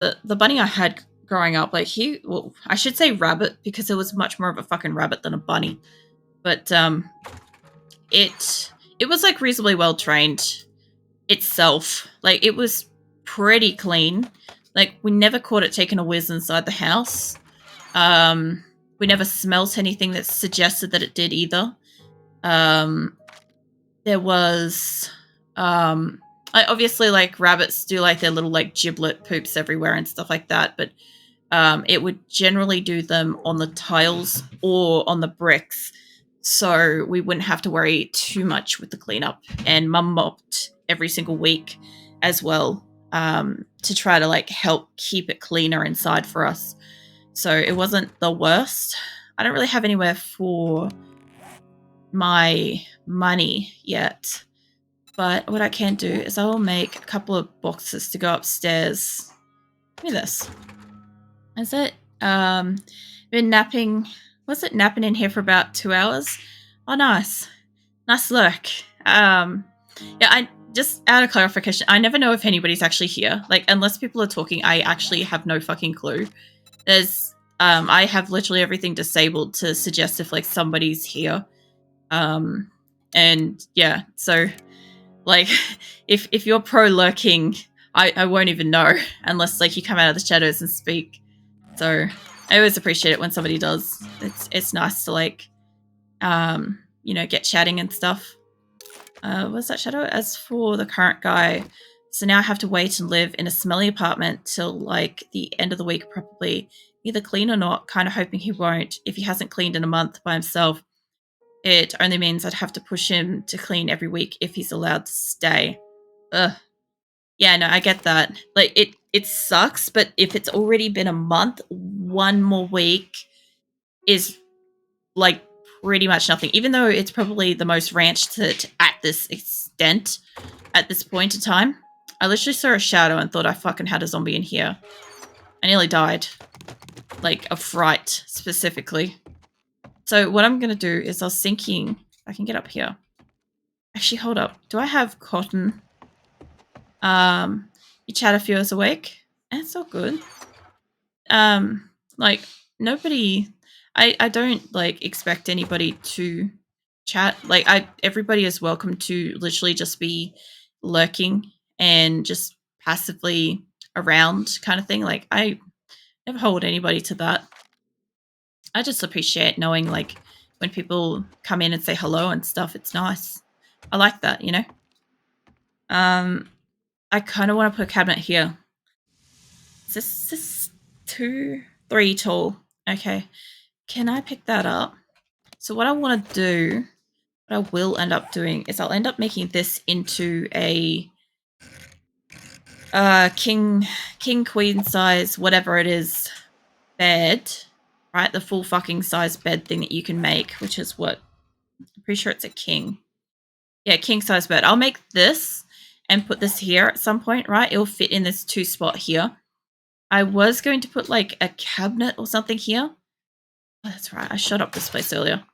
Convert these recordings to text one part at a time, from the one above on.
the bunny I had growing up, like well, I should say rabbit because it was much more of a fucking rabbit than a bunny. But it was like reasonably well trained itself. Like it was pretty clean. Like we never caught it taking a whiz inside the house. Um, we never smelt anything that suggested that it did either. Um, there was obviously like rabbits do like their little like giblet poops everywhere and stuff like that, but it would generally do them on the tiles or on the bricks, so we wouldn't have to worry too much with the cleanup. And mum mopped every single week as well, to try to like help keep it cleaner inside for us. So it wasn't the worst. I don't really have anywhere for my money yet, but what I can do is I will make a couple of boxes to go upstairs. Look at this. Is it? Been napping. Was it napping in here for about 2 hours? Oh, nice. Nice look. Yeah, I just out of clarification, I never know if anybody's actually here. Like, unless people are talking, I actually have no fucking clue. I have literally everything disabled to suggest if like somebody's here. And yeah, so like, if you're pro lurking, I won't even know unless like you come out of the shadows and speak. So I always appreciate it when somebody does. It's nice to like, get chatting and stuff. What's that shadow? As for the current guy, so now I have to wait and live in a smelly apartment till like the end of the week, probably either clean or not. Kind of hoping he won't. If he hasn't cleaned in a month by himself, it only means I'd have to push him to clean every week if he's allowed to stay. Ugh. Yeah, no, I get that. Like it sucks, but if it's already been a month, one more week is like pretty much nothing. Even though it's probably the most ranched at this extent at this point in time. I literally saw a shadow and thought I fucking had a zombie in here. I nearly died. Like a fright specifically. So what I'm gonna do is I was thinking I can get up here. Actually, hold up. Do I have cotton? Your chat if you're awake. That's all good. Like nobody. I don't like expect anybody to chat. Like everybody is welcome to literally just be lurking and just passively around kind of thing. Like I never hold anybody to that. I just appreciate knowing like when people come in and say hello and stuff. It's nice. I like that, you know. I kind of want to put a cabinet here. Is this 3 tall? Okay. Can I pick that up? So what I want to do, what I will end up doing is I'll end up making this into a king queen size, whatever it is, bed, right? The full fucking size bed thing that you can make, which is what I'm pretty sure it's a king. Yeah, king size bed. I'll make this and put this here at some point, right? It'll fit in this 2 spot here. I was going to put like a cabinet or something here. Oh, that's right. I shut up this place earlier.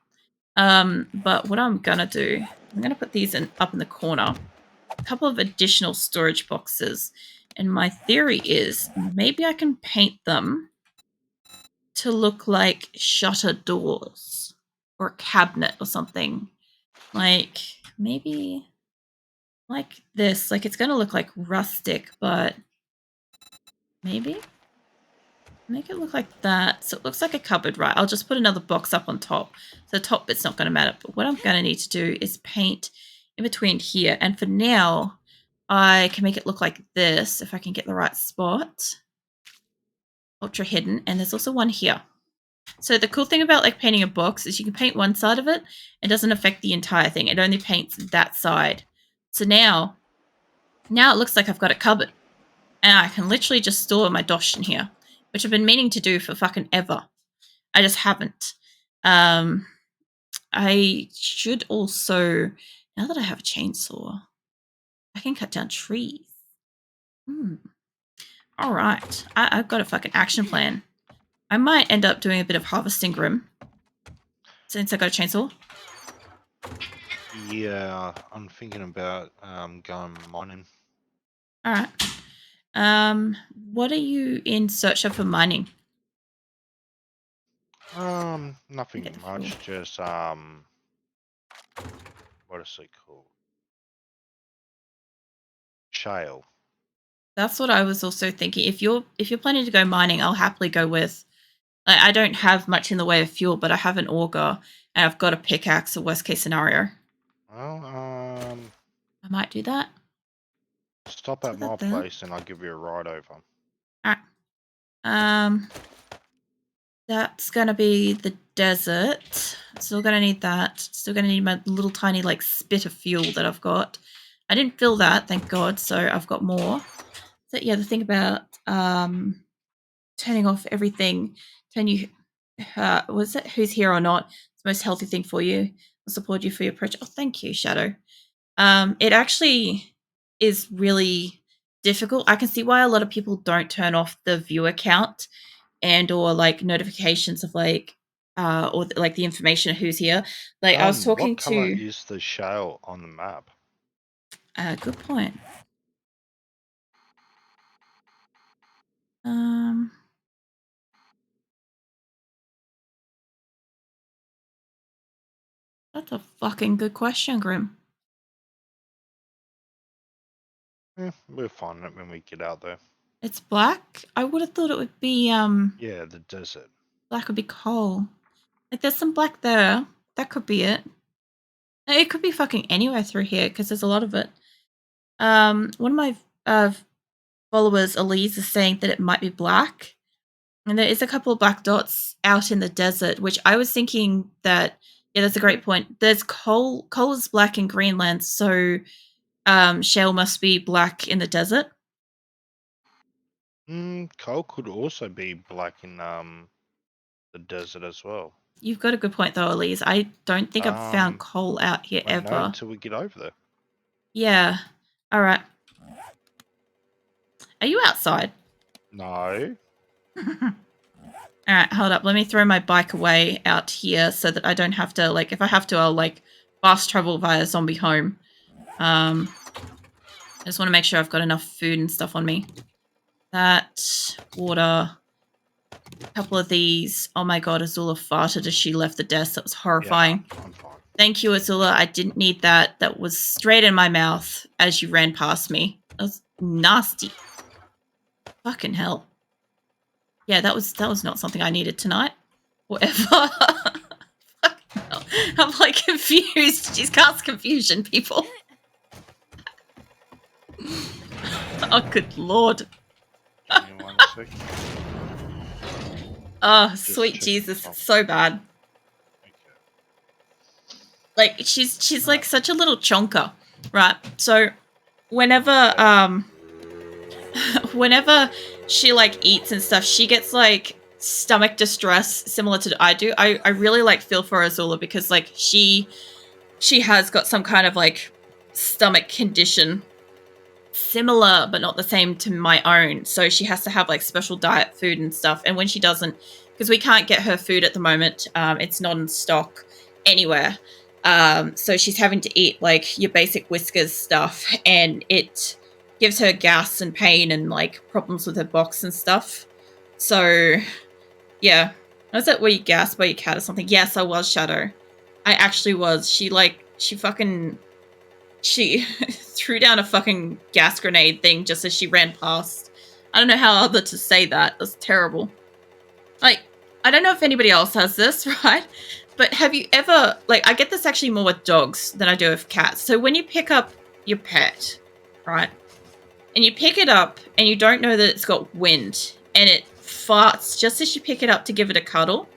But what I'm gonna do, I'm gonna put these up in the corner. A couple of additional storage boxes. And my theory is maybe I can paint them to look like shutter doors or a cabinet or something. Like maybe like this. Like it's gonna look like rustic, but maybe make it look like that. So it looks like a cupboard, right? I'll just put another box up on top. So the top bit's not going to matter. But what I'm going to need to do is paint in between here. And for now, I can make it look like this if I can get the right spot. Ultra hidden. And there's also one here. So the cool thing about like painting a box is you can paint one side of it. It doesn't affect the entire thing. It only paints that side. So now it looks like I've got a cupboard. And I can literally just store my dosh in here, which I've been meaning to do for fucking ever. I just haven't. I should also, now that I have a chainsaw, I can cut down trees. All right. I've got a fucking action plan. I might end up doing a bit of harvesting grim since I got a chainsaw. Yeah, I'm thinking about going mining. All right. What are you in search of for mining? Get Nothing the fuel. much. Just what is it called? Shale. That's what I was also thinking. If you're planning to go mining, I'll happily go with. I don't have much in the way of fuel, but I have an auger and I've got a pickaxe. A worst case scenario. Well, I might do that. stop Do at my that then. place and I'll give you a ride over. All right. Um, that's gonna be the desert. Still gonna need that. Still gonna need my little tiny like spit of fuel that I've got. I didn't fill that, thank God. So I've got more. So yeah, the thing about turning off everything, turn you was it who's here or not? It's the most healthy thing for you. I'll support you for your approach. Oh, thank you, Shadow. It actually is really difficult. I can see why a lot of people don't turn off the viewer count and or like notifications of like or like the information of who's here. Like I was talking What color to is the shale on the map? good point. Um that's a fucking good question, Grim. We'll find it when we get out there. It's black. I would have thought it would be Yeah, the desert. black would be coal. Like there's some black there. That could be it. It could be fucking anywhere through here because there's a lot of it. One of my followers, Elise, is saying that it might be black. And there is a couple of black dots out in the desert, which I was thinking that, yeah, that's a great point. There's coal. Coal is black in Greenland, so shale must be black in the desert. Coal could also be black in the desert as well. You've got a good point, though, Elise. I don't think I've found coal out here Won't know ever. until we get over there. Yeah. All right. Are you outside? No. All right, hold up. Let me throw my bike away out here so that I don't have to, like, if I have to, I'll, like, fast travel via zombie home. I just want to make sure I've got enough food and stuff on me. That, water, a couple of these. Oh my god, Azula farted as she left the desk. That was horrifying. Yeah, I'm fine. Thank you, Azula. I didn't need that. That was straight in my mouth as you ran past me. That was nasty. Fucking hell. Yeah, that was not something I needed tonight. Whatever. I'm like confused. She's cast confusion, people. Oh, good lord. Give me 1 second. Oh, Just sweet checking Jesus, something. so bad. Okay. Like she's like such a little chonker, right? So whenever whenever she like eats and stuff, she gets like stomach distress similar to I do. I really like feel for Azula because like she has got some kind of like stomach condition similar but not the same to my own. So she has to have like special diet food and stuff. And when she doesn't, because we can't get her food at the moment, it's not in stock anywhere. So she's having to eat like your basic Whiskers stuff, and it gives her gas and pain and like problems with her box and stuff. So yeah. Was it where you gasped by your cat or something? Yes, I was, Shadow. I actually was. She fucking she threw down a fucking gas grenade thing just as she ran past. I don't know how other to say that. That's terrible. Like, I don't know if anybody else has this, right? But have you ever, like, I get this actually more with dogs than I do with cats. So when you pick up your pet, right, and you pick it up and you don't know that it's got wind and it farts just as you pick it up to give it a cuddle,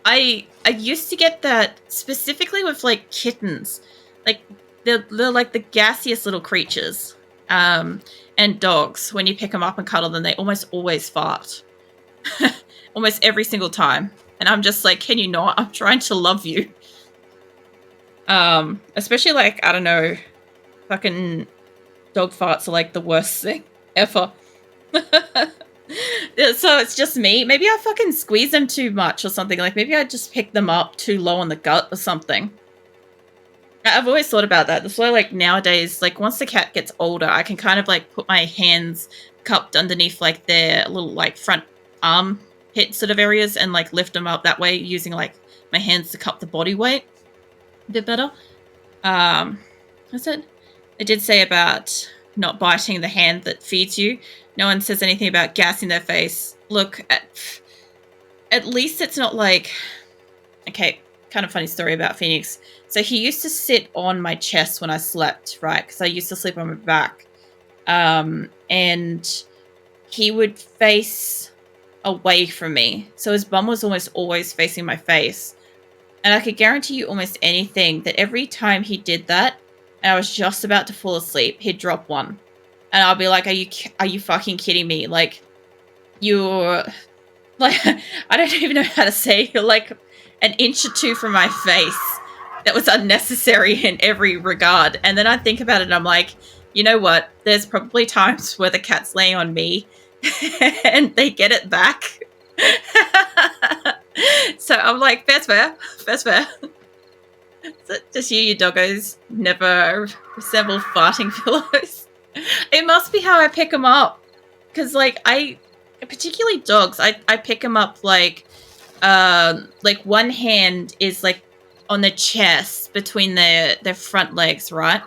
I used to get that specifically with, like, kittens. Like, they're like the gaseous little creatures. And dogs, when you pick them up and cuddle them, they almost always fart. Almost every single time. And I'm just like, can you not? I'm trying to love you. Especially like, I don't know, fucking dog farts are like the worst thing ever. So it's just me. Maybe I fucking squeeze them too much or something. Like maybe I just pick them up too low on the gut or something. I've always thought about that. That's why, like, nowadays, like, once the cat gets older, I can kind of, like, put my hands cupped underneath, like, their little, like, front arm pit sort of areas and, like, lift them up that way using, like, my hands to cup the body weight a bit better. What's it? They did say about not biting the hand that feeds you. No one says anything about gassing their face. Look, at least it's not like... Okay, kind of funny story about Phoenix. So he used to sit on my chest when I slept, right? Because I used to sleep on my back. And he would face away from me. So his bum was almost always facing my face. And I could guarantee you almost anything that every time he did that, and I was just about to fall asleep, he'd drop one. And I'll be like, are you fucking kidding me? Like, you're... Like, I don't even know how to say, you're like an inch or two from my face. That was unnecessary in every regard. And then I think about it and I'm like, you know what? There's probably times where the cat's laying on me and they get it back. So I'm like, that's fair. That's fair. So just you doggos never resemble farting pillows. It must be how I pick them up. Because, like, particularly dogs, I pick them up like one hand is like on the chest between their front legs, right?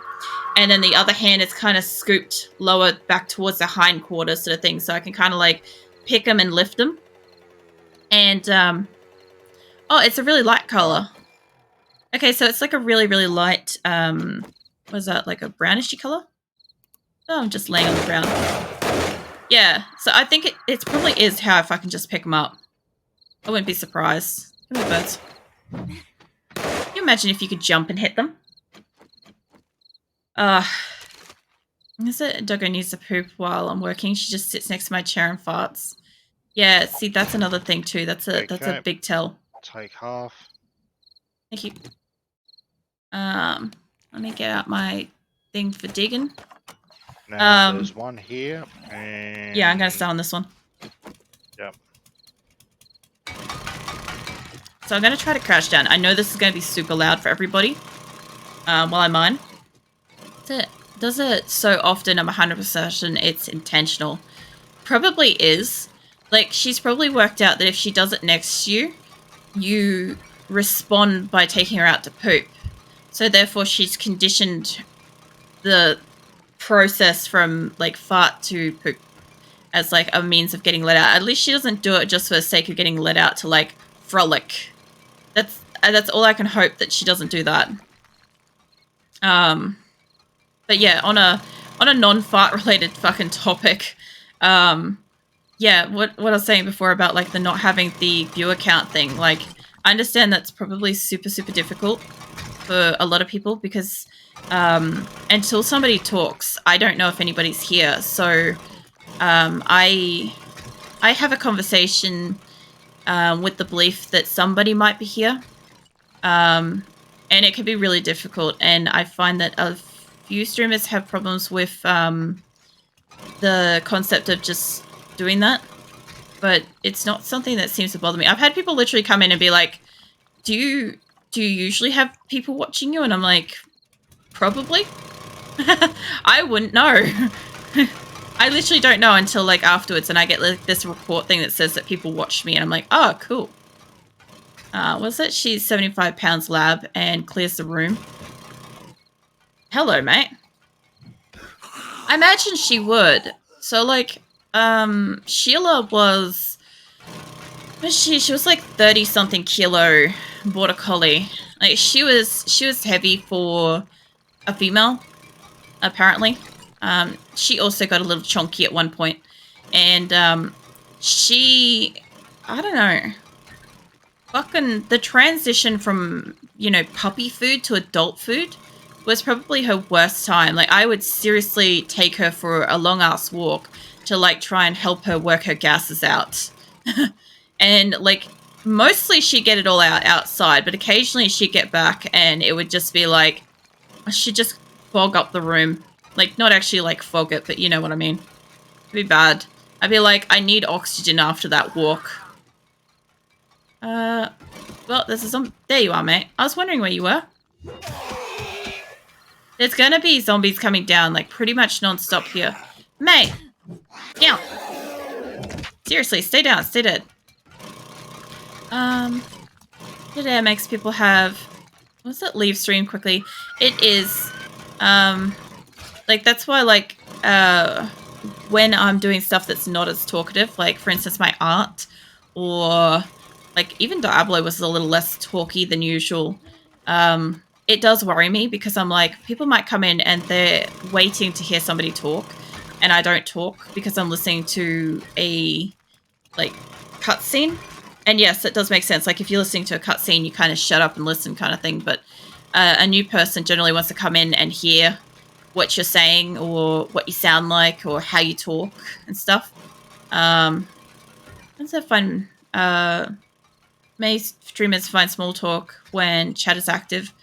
And then the other hand is kind of scooped lower back towards the hindquarters sort of thing. So I can kind of like pick them and lift them. And, oh, it's a really light color. Okay, so it's like a really, really light, what is that, like a brownishy color? Oh, I'm just laying on the ground. Yeah, so I think it probably is how if I can just pick them up. I wouldn't be surprised. Come here, birds. Can you imagine if you could jump and hit them? Is it? Doggo needs to poop while I'm working. She just sits next to my chair and farts. Yeah, see, that's another thing too. That's a big tell. Take half. Thank you. Let me get out my thing for digging. Now there's one here, and yeah, I'm gonna start on this one. Yep. So I'm gonna try to crouch down. I know this is gonna be super loud for everybody. While I mine. Does it so often? I'm 100% certain it's intentional. Probably is. Like, she's probably worked out that if she does it next to you, you respond by taking her out to poop. So therefore she's conditioned the process from like fart to poop as like a means of getting let out. At least she doesn't do it just for the sake of getting let out to like frolic. That's all I can hope, that she doesn't do that. But yeah, on a non-fart related fucking topic, yeah, what I was saying before about like the not having the viewer count thing, like I understand that's probably super, super difficult for a lot of people because until somebody talks, I don't know if anybody's here. So I have a conversation with the belief that somebody might be here. And it can be really difficult. And I find that a few streamers have problems with the concept of just doing that. But it's not something that seems to bother me. I've had people literally come in and be like, do you usually have people watching you? And I'm like, probably. I wouldn't know. I literally don't know until like afterwards, and I get like this report thing that says that people watched me, and I'm like, oh, cool. Was it? She's 75 pounds lab and clears the room. Hello, mate. I imagine she would. So like, Sheila was she was like 30 something kilo border collie. Like she was heavy for a female, apparently. She also got a little chonky at one point, and she, I don't know, fucking the transition from, you know, puppy food to adult food was probably her worst time. Like I would seriously take her for a long ass walk to like try and help her work her gases out. And like mostly she'd get it all out outside, but occasionally she'd get back and it would just be like, she'd just fog up the room. Like not actually like fog it, but you know what I mean. It'd be bad. I'd be like, I need oxygen after that walk. Well, there's some. There you are, mate. I was wondering where you were. There's gonna be zombies coming down, like, pretty much non-stop here. Mate! Down! Seriously, stay down, stay dead. Dead air makes people have... What's that? Leave stream quickly. It is, like, that's why, like, when I'm doing stuff that's not as talkative, like, for instance, my art, or, like, even Diablo was a little less talky than usual, it does worry me because I'm like, people might come in and they're waiting to hear somebody talk, and I don't talk because I'm listening to a, like, cutscene. And yes, it does make sense. Like, if you're listening to a cutscene, you kind of shut up and listen kind of thing, but a new person generally wants to come in and hear what you're saying or what you sound like or how you talk and stuff. It's a fun... may streamers find small talk when chat is active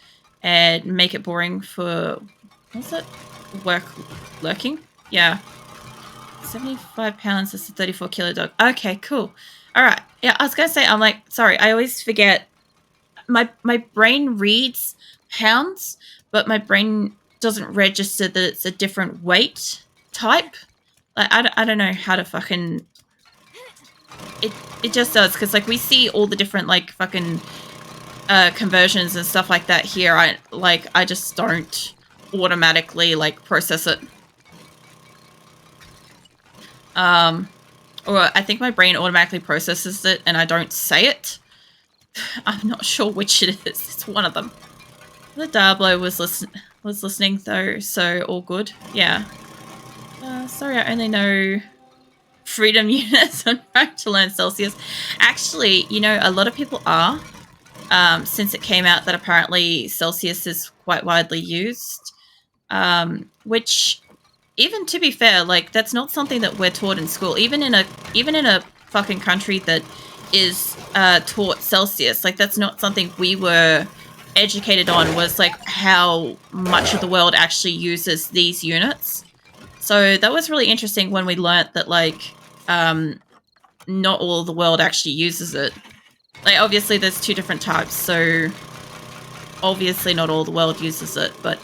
and make it boring for... What's it? Lurking? Yeah. 75 pounds is a 34 kilo dog. Okay, cool. All right. Yeah, I was going to say, I'm like, sorry, I always forget. My brain reads pounds, but my brain doesn't register that it's a different weight type. Like, I don't know how to fucking... It just does, because, like, we see all the different, like, fucking conversions and stuff like that here. I just don't automatically, like, process it. Or I think my brain automatically processes it and I don't say it. I'm not sure which it is. It's one of them. The Diablo was listening though, so all good. Yeah. Sorry, I only know freedom units on trying to learn Celsius. Actually, you know, a lot of people are. Since it came out that apparently Celsius is quite widely used. Which, even to be fair, like, that's not something that we're taught in school. Even in a fucking country that is taught Celsius, like, that's not something we were educated on, was like how much of the world actually uses these units. So that was really interesting when we learnt that, like, not all of the world actually uses it. Like, obviously there's two different types, so obviously not all the world uses it, but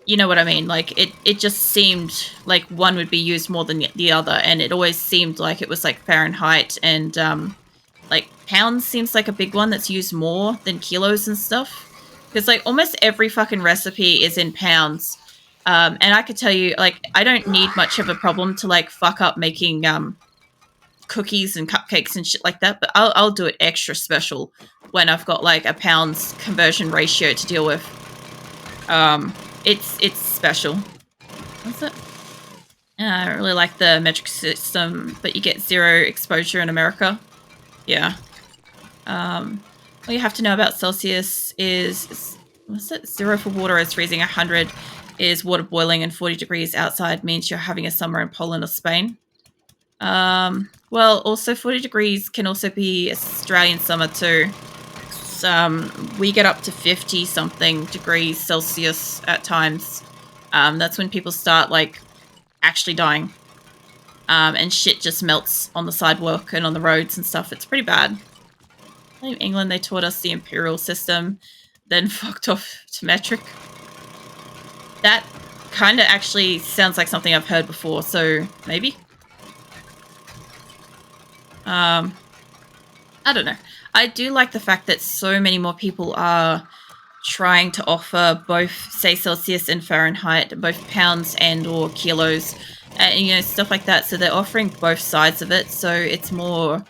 you know what I mean? Like, it just seemed like one would be used more than the other, and it always seemed like it was like Fahrenheit and like pounds seems like a big one that's used more than kilos and stuff. Because, like, almost every fucking recipe is in pounds. And I could tell you, like, I don't need much of a problem to, like, fuck up making cookies and cupcakes and shit like that, but I'll do it extra special when I've got, like, a pounds conversion ratio to deal with. It's special. What's it? I don't really like the metric system, but you get 0 exposure in America. Yeah. All you have to know about Celsius is what's it? 0 for water is freezing, 100 is water boiling, and 40 degrees outside means you're having a summer in Poland or Spain. Well, also 40 degrees can also be Australian summer too. We get up to 50-something degrees Celsius at times. That's when people start, like, actually dying. And shit just melts on the sidewalk and on the roads and stuff. It's pretty bad. In England, they taught us the imperial system, then fucked off to metric. That kind of actually sounds like something I've heard before, so maybe. I don't know. I do like the fact that so many more people are trying to offer both, say, Celsius and Fahrenheit, both pounds and or kilos, and, you know, stuff like that. So they're offering both sides of it, so it's more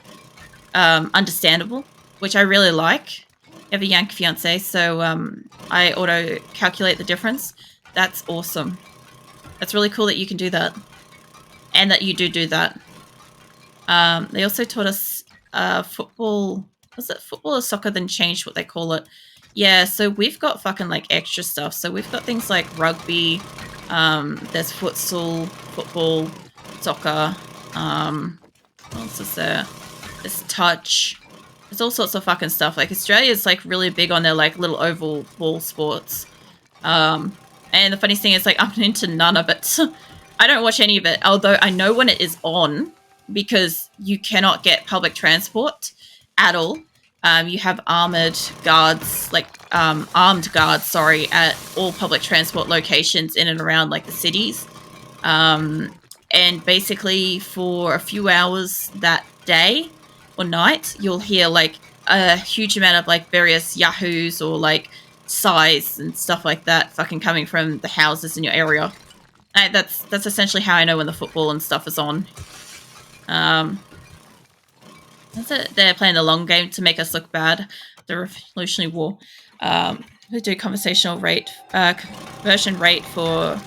understandable, which I really like. I have a Yank fiance, so I auto-calculate the difference. That's awesome. That's really cool that you can do that, and that you do that. They also taught us football. Was it football or soccer? Then changed what they call it. Yeah, so we've got fucking, like, extra stuff. So we've got things like rugby. There's futsal, football, soccer. What else is there? There's touch. There's all sorts of fucking stuff. Like, Australia's, like, really big on their, like, little oval ball sports. And the funniest thing is, like, I'm into none of it. I don't watch any of it, although I know when it is on, because you cannot get public transport at all. You have armored guards, like armed guards, sorry, at all public transport locations in and around like the cities. Um, and basically, for a few hours that day or night, you'll hear like a huge amount of like various yahoos or like sighs and stuff like that fucking coming from the houses in your area. That's essentially how I know when the football and stuff is on. Um, that's it. They're playing the long game to make us look bad. The Revolutionary War. They do conversion rate for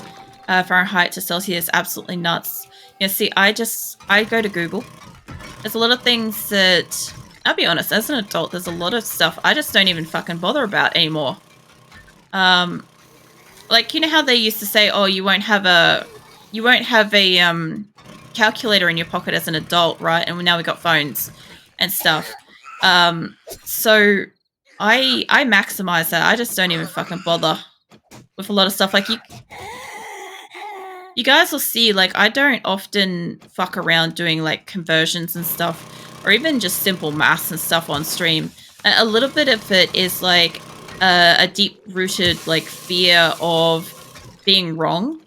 Fahrenheit to Celsius. Absolutely nuts. Yeah. See, I go to Google. There's a lot of things that I'll be honest. As an adult, there's a lot of stuff I just don't even fucking bother about anymore. Like, you know how they used to say, "Oh, you won't have a calculator in your pocket as an adult, right?" And now we got phones and stuff. So I maximize that. I just don't even fucking bother with a lot of stuff. Like you guys will see, like, I don't often fuck around doing like conversions and stuff, or even just simple maths and stuff on stream. A little bit of it is like a deep rooted like fear of being wrong,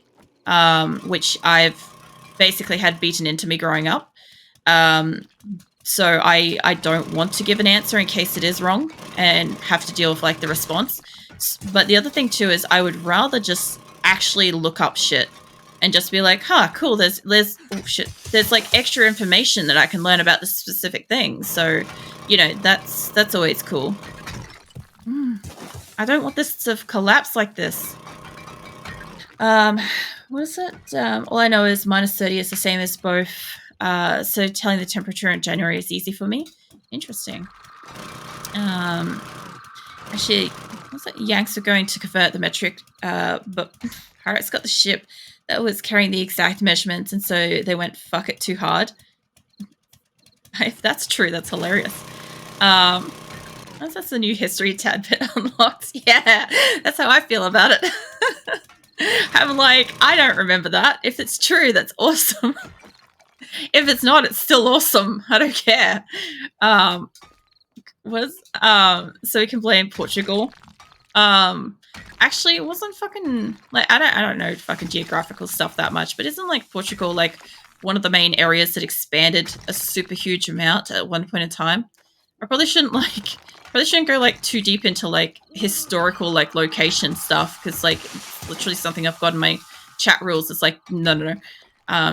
which I've basically had beaten into me growing up. Um, so I don't want to give an answer in case it is wrong and have to deal with like the response. But the other thing too is I would rather just actually look up shit and just be like, huh, cool, there's oh shit. There's like extra information that I can learn about this specific thing. So, you know, that's always cool. I don't want this to collapse like this. What is it? All I know is -30 is the same as both. So telling the temperature in January is easy for me. Interesting. Actually, what's it? Yanks are going to convert the metric, but Pirates got the ship that was carrying the exact measurements, and so they went fuck it too hard. If that's true, that's hilarious. That's a new history tad bit unlocked. Yeah, that's how I feel about it. I'm like, I don't remember that. If it's true, that's awesome. If it's not, it's still awesome. I don't care. So we can blame Portugal. Actually, it wasn't fucking like I don't know fucking geographical stuff that much, but isn't like Portugal like one of the main areas that expanded a super huge amount at one point in time? I probably shouldn't go like too deep into like historical like location stuff because like it's literally something I've got in my chat rules. It's like no.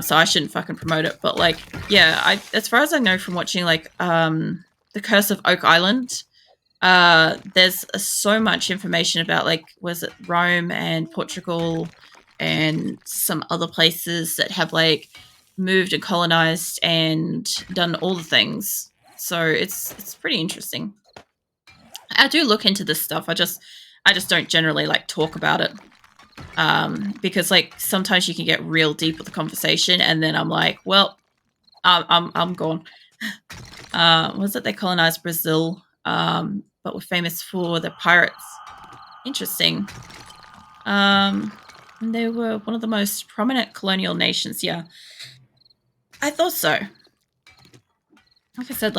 So I shouldn't fucking promote it. But like yeah, as far as I know from watching like The Curse of Oak Island, there's so much information about like was it Rome and Portugal and some other places that have like moved and colonized and done all the things. So it's pretty interesting. I do look into this stuff. I just don't generally like talk about it. Because like sometimes you can get real deep with the conversation and then I'm like, well, I'm gone. Was it they colonized Brazil? But were famous for their pirates. Interesting. And they were one of the most prominent colonial nations. Yeah, I thought so. Like I said,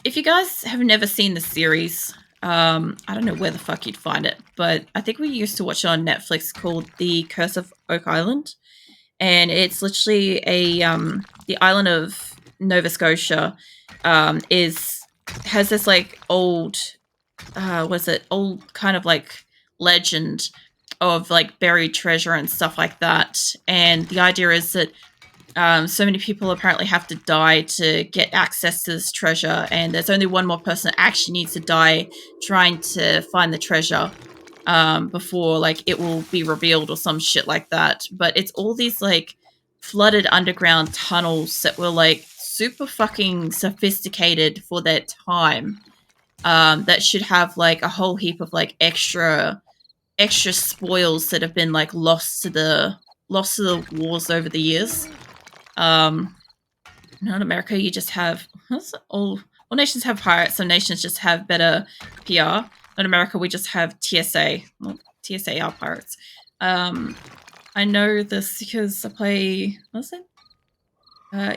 if you guys have never seen the series, I don't know where the fuck you'd find it, but I think we used to watch it on Netflix called The Curse of Oak Island, and it's literally the island of Nova Scotia has this like old old kind of like legend of like buried treasure and stuff like that, and the idea is that so many people apparently have to die to get access to this treasure, and there's only one more person that actually needs to die trying to find the treasure before like it will be revealed or some shit like that. But it's all these like flooded underground tunnels that were like super fucking sophisticated for their time. That should have like a whole heap of like extra spoils that have been like lost to the wars over the years. Not in America, you just have all nations have pirates. Some nations just have better PR. In America, we just have TSA. Well, TSA are pirates. I know this because I play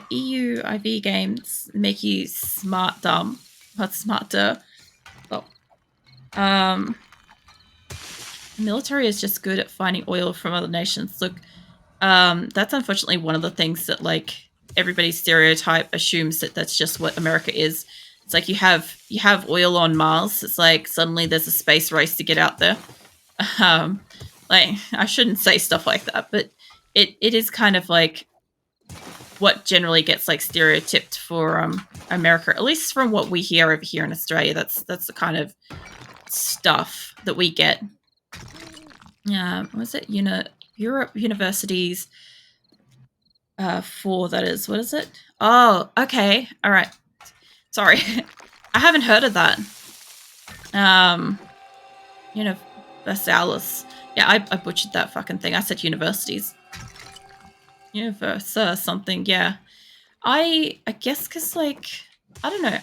EU IV games make you smart dumb. What's smarter? Well, the military is just good at finding oil from other nations. Look, that's unfortunately one of the things that like everybody's stereotype assumes that that's just what America is. It's like you have oil on Mars. It's like suddenly there's a space race to get out there. Um, like I shouldn't say stuff like that, but it is kind of like what generally gets like stereotyped for America, at least from what we hear over here in Australia. That's the kind of stuff that we get. Was it Europe universities? Four, that is. What is it? Oh, okay. All right. Sorry. I haven't heard of that. Universalis. Yeah, I butchered that fucking thing. I said universities. Universa something, yeah. I guess because, like, I don't know.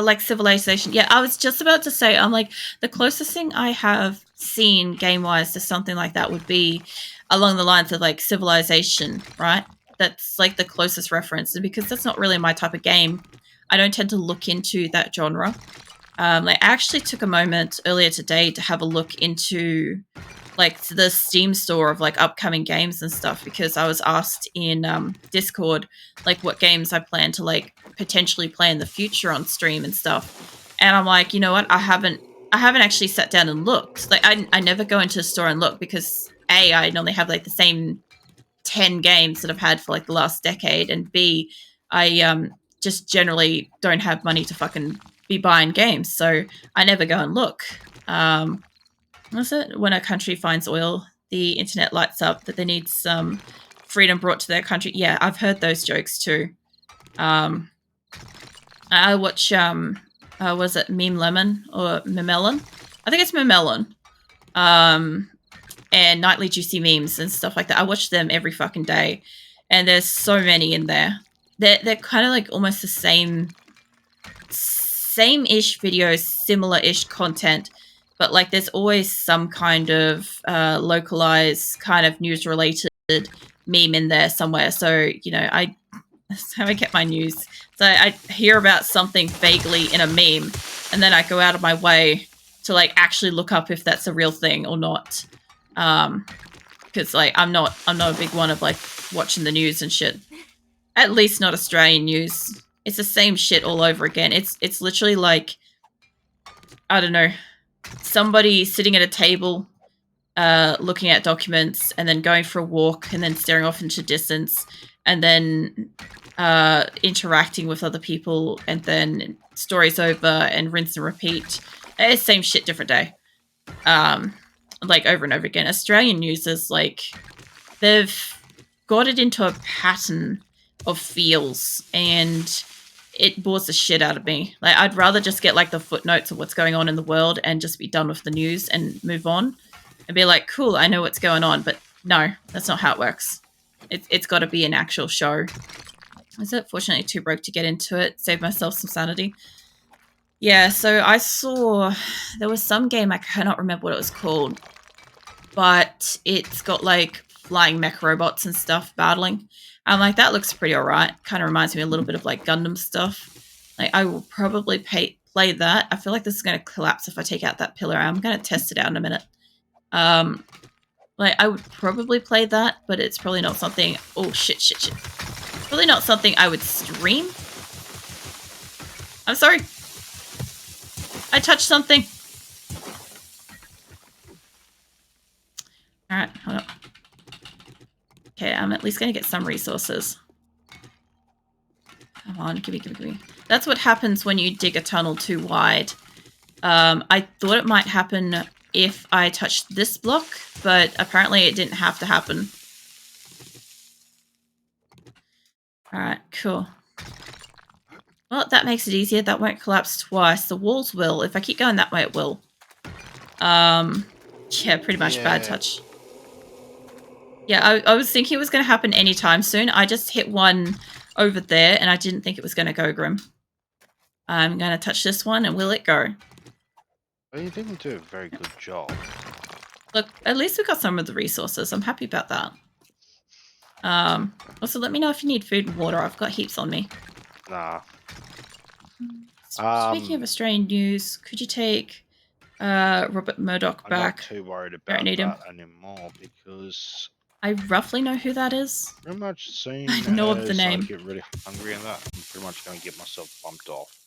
Like Civilization. Yeah, I was just about to say, I'm like, the closest thing I have seen game-wise to something like that would be along the lines of, like, Civilization, right? That's, like, the closest reference. And because that's not really my type of game, I don't tend to look into that genre. I actually took a moment earlier today to have a look into like the Steam store of like upcoming games and stuff because I was asked in Discord like what games I plan to like potentially play in the future on stream and stuff. And I'm like, you know what? I haven't actually sat down and looked. Like I never go into the store and look because A, I normally have like the same 10 games that I've had for like the last decade, and B, I just generally don't have money to fucking be buying games, so I never go and look. Was it when a country finds oil, the internet lights up that they need some freedom brought to their country? Yeah, I've heard those jokes too. I watch was it Meme Lemon or Memelon? I think it's Memelon. And Nightly Juicy Memes and stuff like that. I watch them every fucking day, and there's so many in there. They're kind of like almost the same-ish videos, similar-ish content, but like there's always some kind of localized kind of news-related meme in there somewhere. So that's how I get my news. So I hear about something vaguely in a meme, and then I go out of my way to like actually look up if that's a real thing or not. Because like I'm not a big one of like watching the news and shit. At least not Australian news. It's the same shit all over again. It's literally like, I don't know, somebody sitting at a table, looking at documents, and then going for a walk, and then staring off into distance, and then interacting with other people, and then stories over, and rinse and repeat. It's same shit, different day. Like over and over again. Australian news is like they've got it into a pattern of feels, and it bores the shit out of me. Like I'd rather just get like the footnotes of what's going on in the world and just be done with the news and move on and be like, cool, I know what's going on. But no, that's not how it works. It's got to be an actual show. I was fortunately too broke to get into it. Save myself some sanity. Yeah, so I saw there was some game, I cannot remember what it was called, but it's got like flying mech robots and stuff battling. I'm like, that looks pretty alright. Kind of reminds me a little bit of like Gundam stuff. Like I will probably play that. I feel like this is going to collapse if I take out that pillar. I'm going to test it out in a minute. Like I would probably play that, but it's probably not something. Oh shit! It's probably not something I would stream. I'm sorry. I touched something. Alright, hold on. Okay, I'm at least going to get some resources. Come on, give me. That's what happens when you dig a tunnel too wide. I thought it might happen if I touched this block, but apparently it didn't have to happen. Alright, cool. Well, that makes it easier. That won't collapse twice. The walls will. If I keep going that way, it will. Yeah, pretty much bad touch. Yeah, I was thinking it was going to happen anytime soon. I just hit one over there, and I didn't think it was going to go grim. I'm going to touch this one, and will it go? Well, you didn't do a very good job. Look, at least we got some of the resources. I'm happy about that. Also, let me know if you need food and water. I've got heaps on me. Nah. Speaking of Australian news, could you take Robert Murdoch I'm not back? too worried Don't about need him. that anymore because I roughly know who that is. pretty much I soon know of the as I name. get really hungry and that, I'm pretty much going to get myself bumped off.